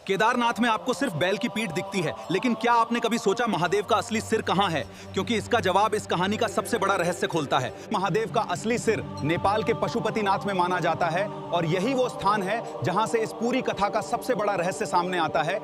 केदारनाथ में आपको सिर्फ बैल की पीठ दिखती है, लेकिन क्या आपने कभी सोचा महादेव का असली सिर कहां है? क्योंकि इसका जवाब इस कहानी का सबसे बड़ा रहस्य खोलता है। महादेव का असली सिर नेपाल के पशुपतिनाथ में माना जाता है और यही वो स्थान है जहां से इस पूरी कथा का सबसे बड़ा रहस्य सामने आता है।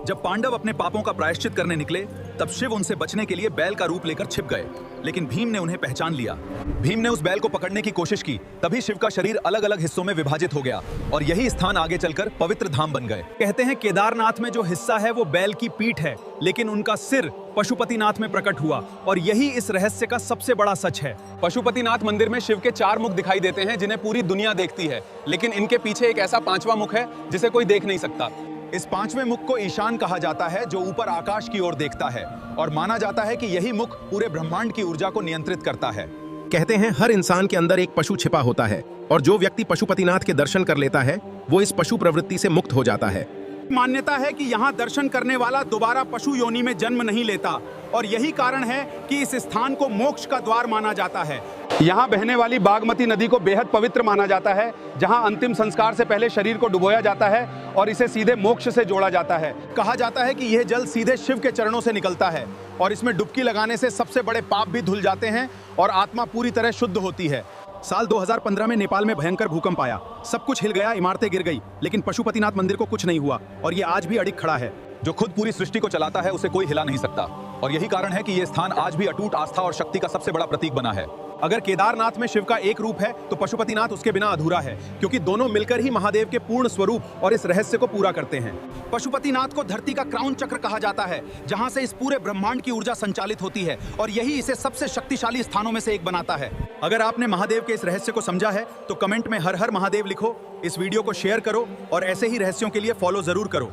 जब पांडव अपने पापों का प्रायश्चित करने निकले, तब शिव उनसे बचने के लिए बैल का रूप लेकर छिप गए, लेकिन भीम ने उन्हें पहचान लिया। भीम ने उस बैल को पकड़ने की कोशिश की, तभी शिव का शरीर अलग अलग हिस्सों में विभाजित हो गया और यही स्थान आगे चलकर पवित्र धाम बन गए। कहते हैं केदारनाथ में जो हिस्सा है वो बैल की पीठ है, लेकिन उनका सिर पशुपतिनाथ में प्रकट हुआ और यही इस रहस्य का सबसे बड़ा सच है। पशुपतिनाथ मंदिर में शिव के 4 मुख दिखाई देते हैं जिन्हें पूरी दुनिया देखती है, लेकिन इनके पीछे एक ऐसा 5वां मुख है जिसे कोई देख नहीं सकता। इस 5वें मुख को ईशान कहा जाता है, जो ऊपर आकाश की ओर देखता है, और माना जाता है कि यही मुख पूरे ब्रह्मांड की ऊर्जा को नियंत्रित करता है। कहते हैं हर इंसान के अंदर एक पशु छिपा होता है और जो व्यक्ति पशुपतिनाथ के दर्शन कर लेता है वो इस पशु प्रवृत्ति से मुक्त हो जाता है। मान्यता है कि यहाँ दर्शन करने वाला दोबारा पशु योनि में जन्म नहीं लेता और यही कारण है कि इस स्थान को मोक्ष का द्वार माना जाता है। यहाँ बहने वाली बागमती नदी को बेहद पवित्र माना जाता है, जहाँ अंतिम संस्कार से पहले शरीर को डुबोया जाता है और इसे सीधे मोक्ष से जोड़ा जाता है। कहा जाता है कि यह जल सीधे शिव के चरणों से निकलता है और इसमें डुबकी लगाने से सबसे बड़े पाप भी धुल जाते हैं और आत्मा पूरी तरह शुद्ध होती है। साल 2015 में नेपाल में भयंकर भूकंप आया, सब कुछ हिल गया, इमारतें गिर गई, लेकिन पशुपतिनाथ मंदिर को कुछ नहीं हुआ और ये आज भी अडिग खड़ा है। जो खुद पूरी सृष्टि को चलाता है उसे कोई हिला नहीं सकता और यही कारण है कि यह स्थान आज भी अटूट आस्था और शक्ति का सबसे बड़ा प्रतीक बना है। अगर केदारनाथ में शिव का एक रूप है तो पशुपतिनाथ उसके बिना अधूरा है, क्योंकि दोनों मिलकर ही महादेव के पूर्ण स्वरूप और इस रहस्य को पूरा करते हैं। पशुपतिनाथ को धरती का क्राउन चक्र कहा जाता है, जहां से इस पूरे ब्रह्मांड की ऊर्जा संचालित होती है और यही इसे सबसे शक्तिशाली स्थानों में से एक बनाता है। अगर आपने महादेव के इस रहस्य को समझा है तो कमेंट में हर हर महादेव लिखो, इस वीडियो को शेयर करो और ऐसे ही रहस्यों के लिए फॉलो जरूर करो।